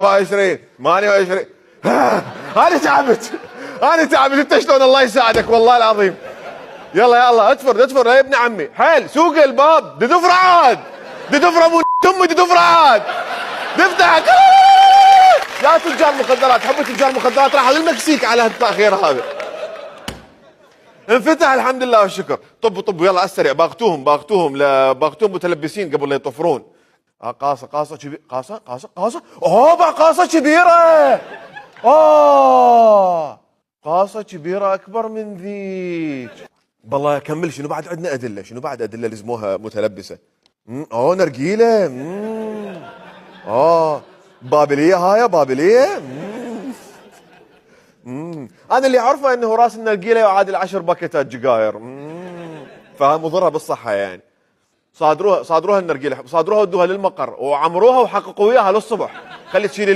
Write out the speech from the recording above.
27 28 انا تعبت انت شلون الله يساعدك والله العظيم. يلا اتفر يا ابن عمي حيل سوق الباب دفرات ابو امي دفرات تفتح يا تجار مخدرات حبوا تجار مخدرات راحوا للمكسيك على التاخير هذا. انفتح الحمد لله والشكر. طب يلا السريع باغتوهم متلبسين قبل لا يطفرون. قاصة قاصة كبيرة. قاصة كبيرة أكبر من ذيك. بالله كمل. شنو بعد عندنا أدلة لزموها متلبسة. نرجيلة. بابلية. أنا اللي أعرفه أنه راس النرجيلة يعادل 10 باكيتات جقاير. فمضرة بالصحة يعني. صادروها النرجيلة ودوها للمقر وعمروها وحققوا وياها للصبح. خلي تشيل